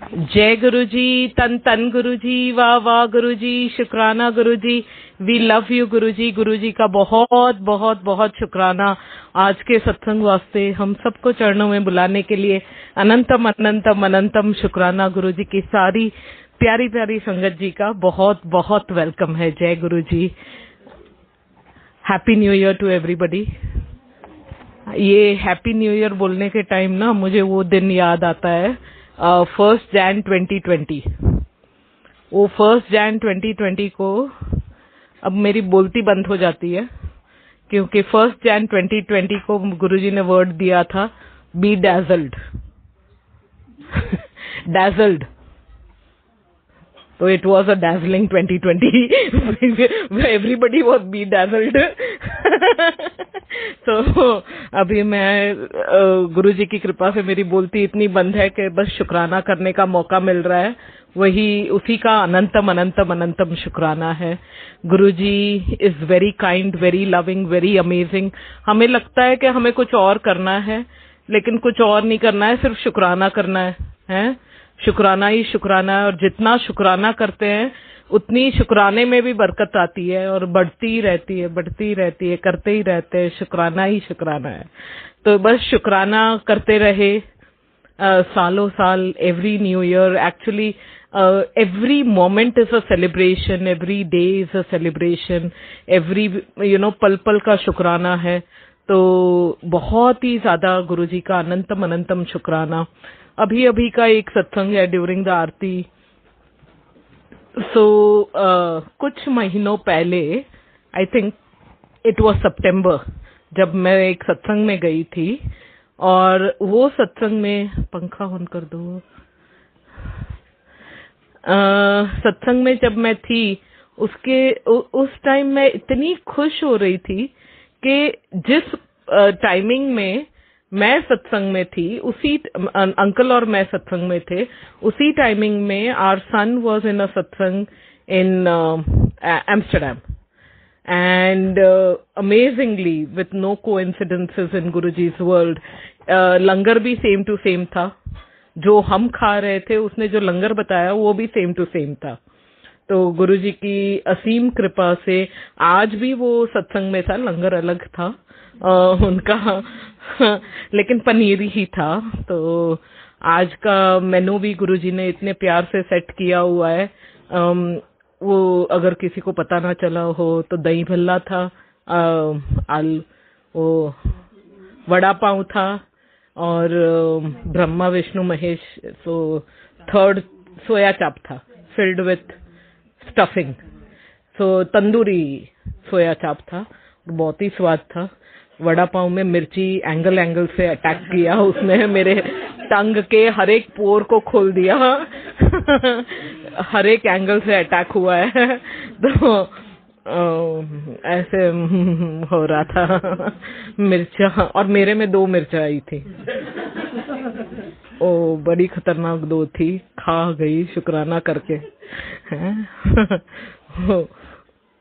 जय गुरु जी, तन तन गुरु जी, वाह वाह गुरु जी, शुक्राना गुरु जी, वी लव यू गुरु जी का बहुत बहुत बहुत शुक्राना आज के सत्संग वास्ते हम सबको चरणों में बुलाने के लिए। अनंतम अनंतम अनंतम शुक्राना गुरु जी की सारी प्यारी प्यारी संगत जी का बहुत बहुत वेलकम है। जय Guru ji, happy new year to everybody. ये हैप्पी न्यू ईयर बोलने के टाइम ना मुझे वो दिन याद आता है 1 जैन 2020। वो 1 जैन 2020 को अब मेरी बोलती बंद हो जाती है क्योंकि 1 जैन 2020 को गुरुजी ने वर्ड दिया था, बी डैजल्ड। डैजल्ड, तो it was a dazzling 2020 everybody was be dazzled। तो अभी मैं गुरुजी की कृपा से मेरी बोलती इतनी बंद है कि बस शुक्राना करने का मौका मिल रहा है, वही उसी का अनंतम अनंतम अनंतम शुक्राना है। Guruji is very kind, very loving, very amazing. हमें लगता है कि हमें कुछ और करना है, लेकिन कुछ और नहीं करना है, सिर्फ शुक्राना करना है। शुक्राना ही शुक्राना है, और जितना शुक्राना करते हैं उतनी शुक्राने में भी बरकत आती है और बढ़ती रहती है, बढ़ती रहती है, करते ही रहते हैं। शुक्राना ही शुक्राना है, तो बस शुक्राना करते रहे सालों साल। Every new year actually every moment is a celebration, every day is a celebration, every पल पल का शुक्राना है। तो बहुत ही ज्यादा गुरुजी का अनंतम अनंतम शुक्राना। अभी अभी का एक सत्संग है ड्यूरिंग द आरती। सो कुछ महीनों पहले, आई थिंक इट वाज सितंबर, जब मैं एक सत्संग में गई थी, और वो सत्संग में पंखा ऑन कर दो। सत्संग में जब मैं थी उस टाइम मैं इतनी खुश हो रही थी कि जिस टाइमिंग में मैं सत्संग में थी, उसी अंकल और मैं सत्संग में थे, उसी टाइमिंग में our sun was in a satsang in Amsterdam. And amazingly, with no coincidences in Guruji's world, langar भी सेम टू सेम था। जो हम खा रहे थे, उसने जो लंगर बताया वो भी सेम टू सेम था। तो गुरुजी की असीम कृपा से आज भी वो सत्संग में था, लंगर अलग था उनका लेकिन पनीर ही था। तो आज का मेनू भी गुरुजी ने इतने प्यार से सेट किया हुआ है। वो अगर किसी को पता ना चला हो तो दही भल्ला था, वो वड़ा पाव था, और ब्रह्मा विष्णु महेश, सो थर्ड सोया चाप था फिल्ड विथ स्टफिंग। सो तंदूरी सोया चाप था, बहुत ही स्वाद था। वड़ा पाव में मिर्ची एंगल एंगल से अटैक किया उसने, मेरे टंग के हर एक पोर को खोल दिया हर एक एंगल से अटैक हुआ है। तो ऐसे हो रहा था मिर्चा, और मेरे में 2 मिर्चा आई थी। ओ बड़ी खतरनाक 2 थी, खा गई शुक्राना करके।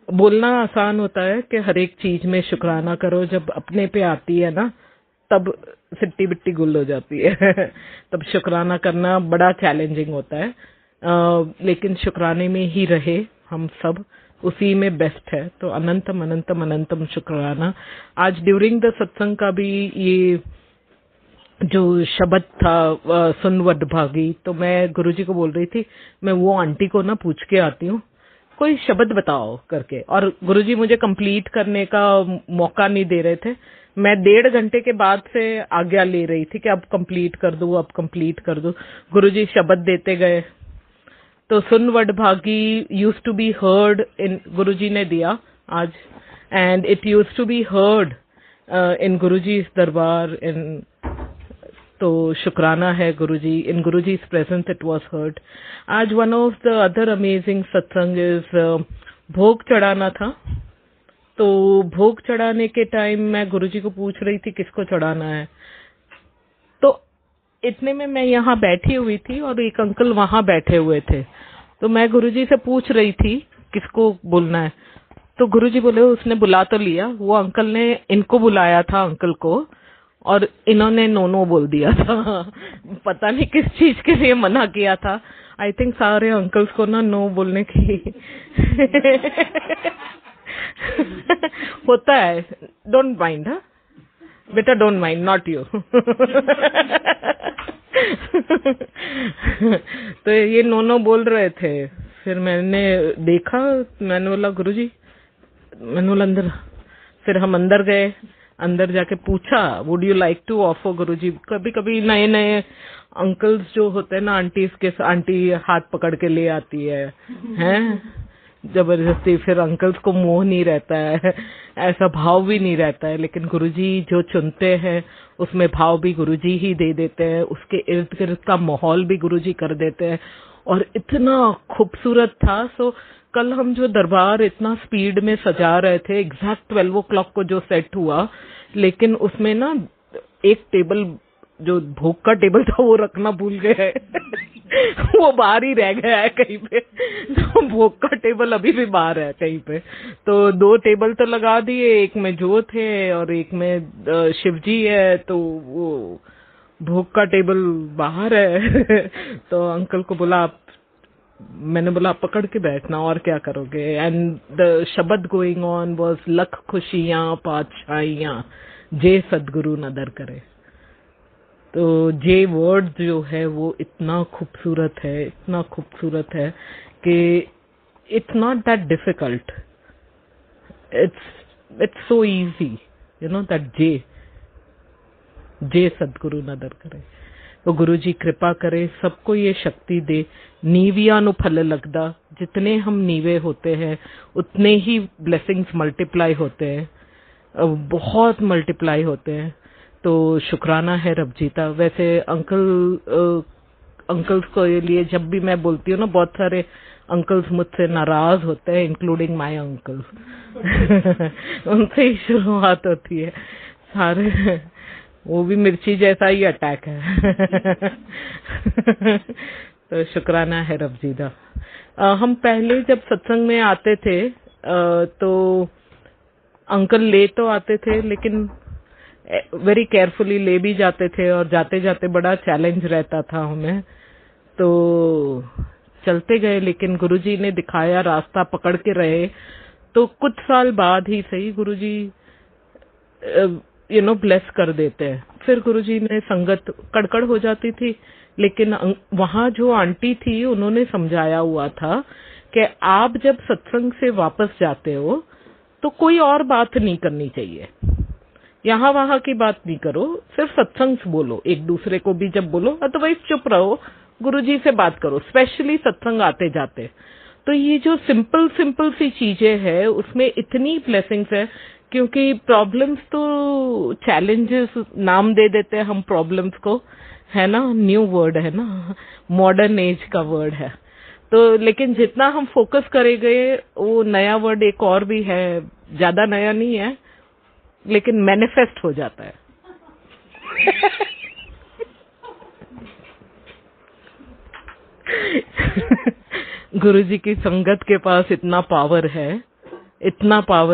बोलना आसान होता है कि हर एक चीज में शुक्राना करो, जब अपने पे आती है ना तब सिट्टी बिट्टी गुल हो जाती है तब शुक्राना करना बड़ा चैलेंजिंग होता है। लेकिन शुक्राने में ही रहे हम सब, उसी में बेस्ट है। तो अनंतम अनंतम अनंतम शुक्राना। आज ड्यूरिंग द सत्संग का भी ये जो शब्द था सुन वडभागी, तो मैं गुरुजी को बोल रही थी मैं वो आंटी को ना पूछ के आती हूँ कोई शब्द बताओ करके, और गुरुजी मुझे कंप्लीट करने का मौका नहीं दे रहे थे। मैं 1.5 घंटे के बाद से आज्ञा ले रही थी कि अब कंप्लीट कर दूं, अब कंप्लीट कर दूं। गुरुजी शब्द देते गए। तो सुन वडभागी used to be heard in, Guruji ने दिया आज, and it used to be heard in Guruji's दरबार। इन तो शुक्राना है गुरुजी, इन Guruji's presence it was heard। आज one of the other amazing सत्संग is भोग चढ़ाना था। तो भोग चढ़ाने के टाइम मैं गुरुजी को पूछ रही थी किसको चढ़ाना है। तो इतने में मैं यहाँ बैठी हुई थी और एक अंकल वहां बैठे हुए थे। तो मैं गुरुजी से पूछ रही थी किसको बोलना है। तो गुरुजी बोले उसने बुला तो लिया, वो अंकल ने इनको बुलाया था, अंकल को, और इन्होंने नो नो बोल दिया था। पता नहीं किस चीज के लिए मना किया था। आई थिंक सारे अंकल्स को ना नो बोलने की होता है। डोंट माइंड, हाँ बेटा, डोंट माइंड, नॉट यू। तो ये नो नो बोल रहे थे। फिर मैंने देखा, मैंने बोला गुरुजी, मैंने बोला अंदर। फिर हम अंदर गए, अंदर जाके पूछा would you like to offer Guruji. कभी कभी नए नए अंकल्स जो होते हैं ना, आंटी हाथ पकड़ के ले आती है, हैं जबरदस्ती। फिर अंकल्स को मोह नहीं रहता है, ऐसा भाव भी नहीं रहता है, लेकिन गुरुजी जो चुनते हैं उसमें भाव भी गुरुजी ही दे देते हैं, उसके इर्द गिर्द का माहौल भी गुरुजी कर देते हैं, और इतना खूबसूरत था। सो कल हम जो दरबार इतना स्पीड में सजा रहे थे, एग्जैक्ट 12 o'clock को जो सेट हुआ, लेकिन उसमें ना एक टेबल, जो भोग का टेबल था, वो रखना भूल गए। वो बाहर ही रह गया है कहीं पे। तो भोग का टेबल अभी भी बाहर है कहीं पे। तो 2 टेबल तो लगा दिए, एक में जो थे और एक में शिवजी है, तो वो भोग का टेबल बाहर है। तो अंकल को बोला, मैंने बोला आप पकड़ के बैठना, और क्या करोगे। एंड द शब्द गोइंग ऑन वाज लख खुशियां पातशाहियां जे सदगुरु नदर करे। तो जे वर्ड जो है वो इतना खूबसूरत है, इतना खूबसूरत है कि it's not that difficult, it's so easy, you know that जे सदगुरु नदर करे। तो गुरु जी कृपा करे, सबको ये शक्ति दे। नीविया नु फल लगदा, जितने हम नीवे होते हैं उतने ही ब्लेसिंग्स मल्टीप्लाई होते हैं, बहुत मल्टीप्लाई होते हैं। तो शुक्राना है रब जीता। वैसे अंकल्स को लिए जब भी मैं बोलती हूँ ना, बहुत सारे अंकल्स मुझसे नाराज होते हैं, इंक्लूडिंग माय अंकल्स। उनसे ही शुरुआत होती है सारे, वो भी मिर्ची जैसा ही अटैक है। तो शुक्राना है रब जी दा। हम पहले जब सत्संग में आते थे तो अंकल ले तो आते थे, लेकिन वेरी केयरफुली ले भी जाते थे, और जाते जाते बड़ा चैलेंज रहता था हमें। तो चलते गए, लेकिन गुरुजी ने दिखाया रास्ता, पकड़ के रहे। तो कुछ साल बाद ही सही गुरुजी ब्लेस कर देते हैं। फिर गुरुजी ने संगत कड़कड़ हो जाती थी, लेकिन वहां जो आंटी थी उन्होंने समझाया हुआ था कि आप जब सत्संग से वापस जाते हो तो कोई और बात नहीं करनी चाहिए, यहाँ वहां की बात नहीं करो, सिर्फ सत्संग बोलो, एक दूसरे को भी जब बोलो, अदरवाइज चुप रहो, गुरुजी से बात करो, स्पेशली सत्संग आते जाते। तो ये जो सिंपल सी चीजें हैं उसमें इतनी ब्लेसिंग्स है, क्योंकि प्रॉब्लम्स तो चैलेंजेस नाम दे देते हैं हम प्रॉब्लम्स को, है ना, न्यू वर्ड है ना, मॉडर्न एज का वर्ड है। तो लेकिन जितना हम फोकस करेंगे, वो नया वर्ड एक और भी है, ज्यादा नया नहीं है, लेकिन मैनिफेस्ट हो जाता है। गुरुजी की संगत के पास इतना पावर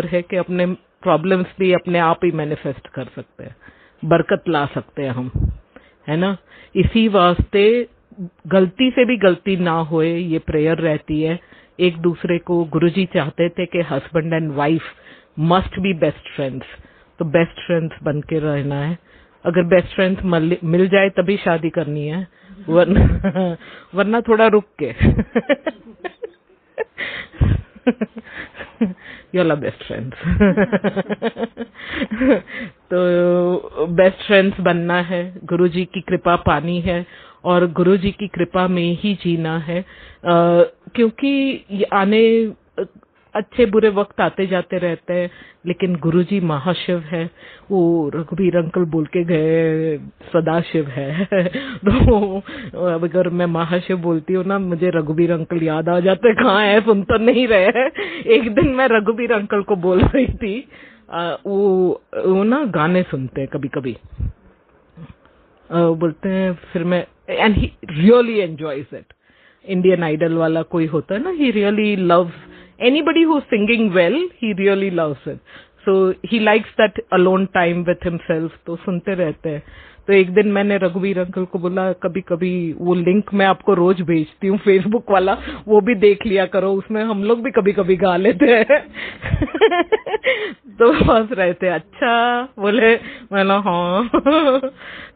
है कि अपने प्रॉब्लम्स भी अपने आप ही मैनिफेस्ट कर सकते हैं, बरकत ला सकते हैं हम, है ना। इसी वास्ते गलती से भी गलती ना होए, ये प्रेयर रहती है एक दूसरे को। गुरुजी चाहते थे कि husband and wife must be best friends, तो बेस्ट फ्रेंड्स बन के रहना है। अगर बेस्ट फ्रेंड्स मिल जाए तभी शादी करनी है, वरना थोड़ा रुक के। You're our best friends। तो बेस्ट फ्रेंड्स बनना है, गुरुजी की कृपा पानी है, और गुरुजी की कृपा में ही जीना है। क्योंकि आने अच्छे बुरे वक्त आते जाते रहते हैं, लेकिन गुरुजी महाशिव है। वो रघुबीर अंकल बोल के गए सदाशिव है। तो अगर मैं महाशिव बोलती हूँ ना, मुझे रघुबीर अंकल याद आ जाते, कहाँ है, सुन तो नहीं रहे। एक दिन मैं रघुबीर अंकल को बोल रही थी, वो ना गाने सुनते हैं कभी कभी, बोलते हैं, फिर मैं, and he really enjoys it. Indian Idol वाला कोई होता है ना, he really loves anybody who's singing well, he really loves it। So he likes that alone time with himself, तो सुनते रहते हैं। तो एक दिन मैंने रघुवीर अंकल को बोला कभी कभी वो लिंक मैं आपको रोज भेजती हूँ फेसबुक वाला, वो भी देख लिया करो, उसमें हम लोग भी कभी कभी गा लेते हैं। तो हंस रहे थे। अच्छा बोले, मैंने हाँ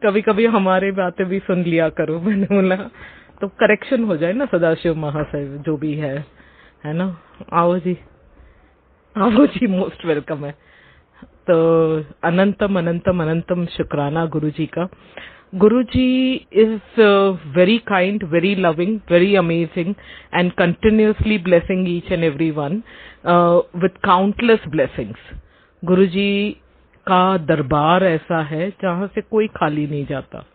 कभी कभी हमारी बातें भी सुन लिया करो। मैंने बोला तो करेक्शन हो जाए ना सदाशिव महाशय जो भी है ना। आओ जी, आओ जी, मोस्ट वेलकम है। तो अनंतम अनंतम अनंतम शुक्राना गुरु जी का। Guru ji is very kind, very loving, very amazing and continuously blessing each and every one with countless blessings. Guru ji का दरबार ऐसा है जहाँ से कोई खाली नहीं जाता,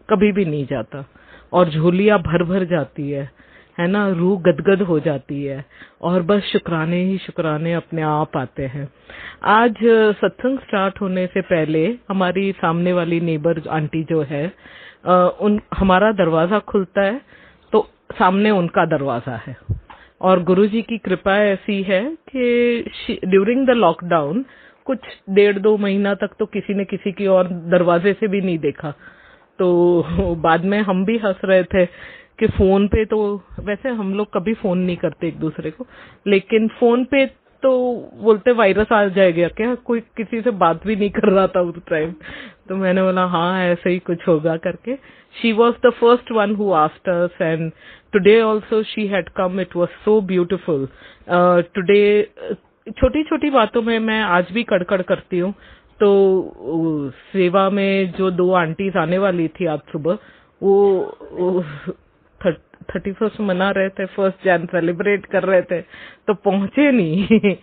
कभी भी नहीं जाता, और झोलियां भर भर जाती है ना, रूह गदगद हो जाती है, और बस शुक्राने ही शुक्राने अपने आप आते हैं। आज सत्संग स्टार्ट होने से पहले हमारी सामने वाली नेबर आंटी जो है, हमारा दरवाजा खुलता है तो सामने उनका दरवाजा है, और गुरुजी की कृपा ऐसी है कि ड्यूरिंग द लॉकडाउन कुछ 1.5-2 महीना तक तो किसी ने किसी की और दरवाजे से भी नहीं देखा। तो बाद में हम भी हंस रहे थे कि फोन पे तो, वैसे हम लोग कभी फोन नहीं करते एक दूसरे को, लेकिन फोन पे तो बोलते वायरस आ जाएगा क्या, कोई किसी से बात भी नहीं कर रहा था उस टाइम। तो मैंने बोला हाँ ऐसे ही कुछ होगा करके। She was the first one who asked us, and today also she had come, it was so beautiful. Today छोटी छोटी बातों में मैं आज भी कड़कड़ करती हूँ। तो सेवा में जो 2 आंटीज आने वाली थी आज सुबह, वो 31st मना रहे थे, 1 जन सेलिब्रेट कर रहे थे, तो पहुंचे नहीं।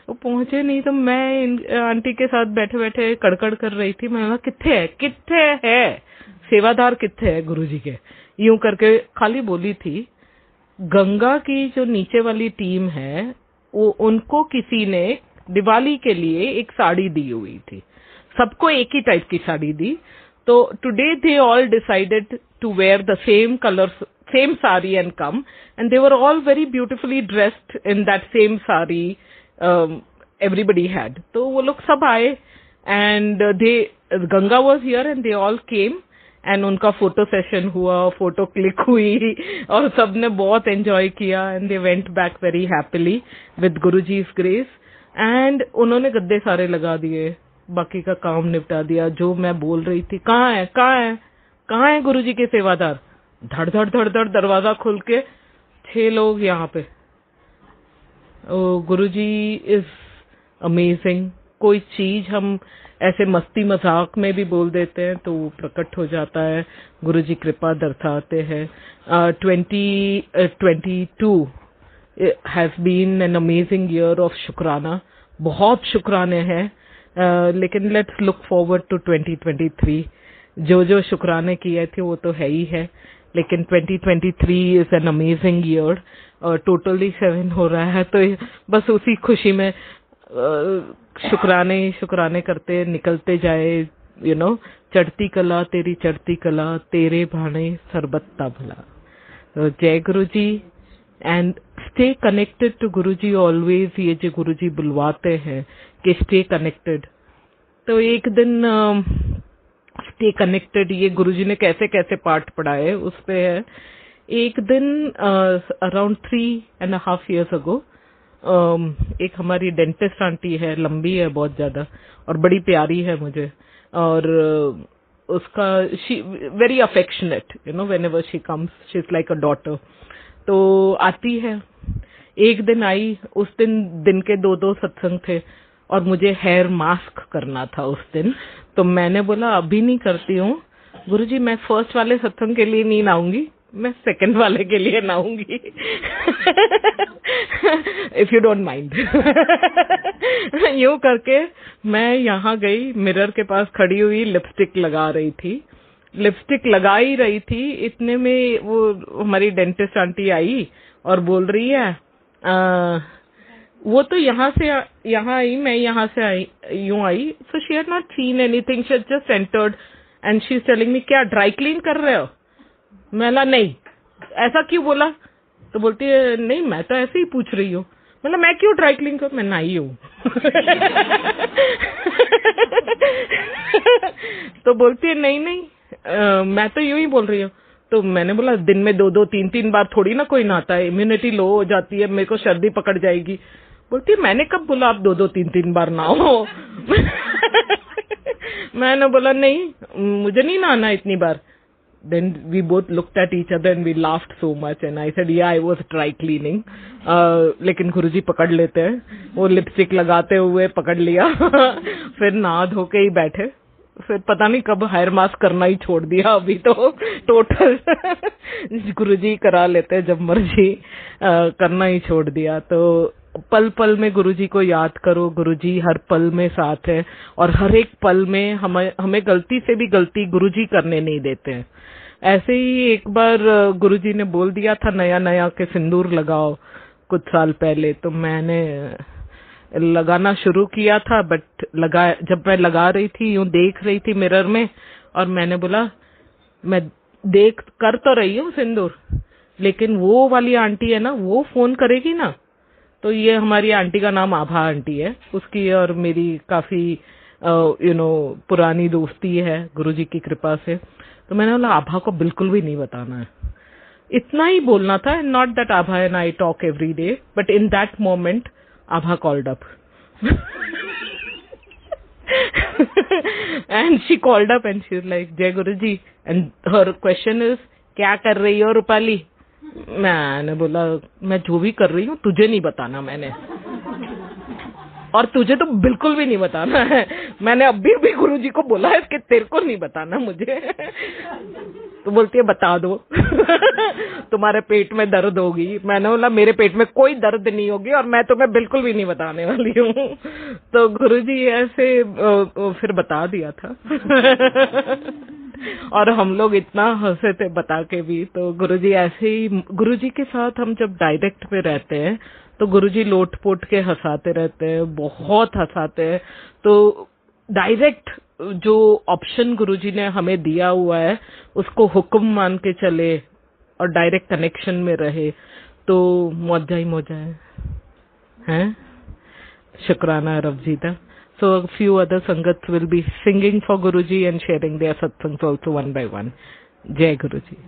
वो पहुंचे नहीं तो मैं इन आंटी के साथ बैठे बैठे कड़कड़ कर रही थी। मैंने कहा किथे है सेवादार, किथे है गुरुजी के, यूं करके खाली बोली थी। गंगा की जो नीचे वाली टीम है, वो उनको किसी ने दिवाली के लिए एक साड़ी दी हुई थी, सबको एक ही टाइप की साड़ी दी। तो today they all decided to wear the same colour, same saree and come, and they were all very beautifully dressed in that same saree everybody had. तो वो लोग सब आए, and Ganga was here and they all came, and उनका photo session हुआ, photo click हुई, और सबने बहुत एंजॉय किया, and they went back very happily with Guruji's grace. and उन्होंने गद्दे सारे लगा दिए, बाकी का काम निपटा दिया। जो मैं बोल रही थी कहाँ है गुरुजी के सेवादार, धड़ धड़ धड़ धड़ दरवाजा खोल के 6 लोग यहाँ पे। गुरुजी इज अमेजिंग। कोई चीज हम ऐसे मस्ती मजाक में भी बोल देते हैं तो वो प्रकट हो जाता है, गुरुजी कृपा दर्शाते हैं। 2022 has been an amazing year of शुक्राना, बहुत शुक्राने हैं, लेकिन लेट्स लुक फॉरवर्ड टू 2023। जो शुक्राने किए थे वो तो है ही है, लेकिन 2023 इज एन अमेजिंग ईयर, और टोटली 7 हो रहा है। तो बस उसी खुशी में शुक्राने करते निकलते जाए, यू नो। चढ़ती कला तेरी चढ़ती कला, तेरे भाने सरबत्ता भला। तो जय गुरु जी, and stay connected to Guru ji always. ये जो गुरु जी बुलवाते हैं कि स्टे कनेक्टेड, तो एक दिन स्टे कनेक्टेड, ये गुरुजी ने कैसे कैसे पाठ पढ़ाए उस पे है। एक दिन अराउंड 3.5 years ago, एक हमारी डेंटिस्ट आंटी है, लंबी है बहुत ज्यादा और बड़ी प्यारी है मुझे, और उसका she very affectionate, you know, when ever she comes she is like a daughter. तो आती है, एक दिन आई, उस दिन के 2 सत्संग थे और मुझे हेयर मास्क करना था उस दिन। तो मैंने बोला अभी नहीं करती हूँ गुरुजी, मैं फर्स्ट वाले सत्संग के लिए नहीं नाऊंगी, मैं सेकंड वाले के लिए नाऊंगी। If you don't mind. यूं करके मैं यहाँ गई, मिरर के पास खड़ी हुई, लिपस्टिक लगा रही थी, लिपस्टिक लगा ही रही थी, इतने में वो हमारी डेंटिस्ट आंटी आई और बोल रही है वो तो यहाँ आई, मैं यहाँ से आई, यूं आई। So she had not seen anything, she had just entered and she is telling me, क्या ड्राई क्लीन कर रहे हो? मैंने नहीं। ऐसा क्यों बोला? तो बोलती है नहीं मैं तो ऐसे ही पूछ रही हूँ। मतलब मैं क्यों ड्राई क्लीन कर, मैं नहाई हूँ। तो बोलती है नहीं नहीं, मैं तो यूं ही बोल रही हूँ। तो मैंने बोला दिन में 2-2 3-3 बार थोड़ी ना कोई नहाता है, इम्यूनिटी लो हो जाती है, मेरे को सर्दी पकड़ जाएगी। बोलती है मैंने कब बोला आप 2-2 3-3 बार नहाओ। मैंने बोला नहीं, मुझे नहीं नहाना इतनी बार। Then we both looked at each other and we laughed so much and I said yeah I was dry cleaning, लेकिन गुरुजी पकड़ लेते हैं, वो लिपस्टिक लगाते हुए पकड़ लिया। फिर नहा धो के ही बैठे, फिर पता नहीं कब हेयर मास्क करना ही छोड़ दिया, अभी तो टोटल गुरुजी करा लेते हैं जब मर्जी, करना ही छोड़ दिया। तो पल पल में गुरुजी को याद करो, गुरुजी हर पल में साथ है और हर एक पल में हमें गलती से भी गलती गुरुजी करने नहीं देते हैं। ऐसे ही एक बार गुरुजी ने बोल दिया था नया नया के सिंदूर लगाओ कुछ साल पहले, तो मैंने लगाना शुरू किया था, बट जब मैं लगा रही थी यूं देख रही थी मिरर में, और मैंने बोला मैं देख कर तो रही हूँ सिंदूर, लेकिन वो वाली आंटी है ना वो फोन करेगी ना। तो ये हमारी आंटी का नाम आभा आंटी है, उसकी और मेरी काफी पुरानी दोस्ती है गुरुजी की कृपा से। तो मैंने बोला आभा को बिल्कुल भी नहीं बताना है, इतना ही बोलना था। Not that Abha and I talk every day, but in that moment Abha called up and she called up and she was like जय गुरुजी, and her question is क्या कर रही हो रूपाली। मैंने बोला मैं जो भी कर रही हूँ तुझे नहीं बताना मैंने, और तुझे तो बिल्कुल भी नहीं बताना है। मैंने अभी भी गुरुजी को बोला है कि तेरे को नहीं बताना मुझे। तो बोलती है बता दो तुम्हारे पेट में दर्द होगी। मैंने बोला मेरे पेट में कोई दर्द नहीं होगी और मैं तुम्हें बिल्कुल भी नहीं बताने वाली हूँ। तो गुरुजी ऐसे फिर बता दिया था। और हम लोग इतना हंसे थे बता के भी। तो गुरुजी ऐसे ही, गुरुजी के साथ हम जब डायरेक्ट पे रहते हैं तो गुरुजी लोट पोट के हंसाते रहते हैं, बहुत हंसाते हैं। तो डायरेक्ट जो ऑप्शन गुरुजी ने हमें दिया हुआ है उसको हुक्म मान के चले और डायरेक्ट कनेक्शन में रहे तो मौजा ही मौजा है? शुक्राना रवजीता। So a few other Sangats will be singing for Guruji and sharing their satsangs also one by one. Jai Guruji.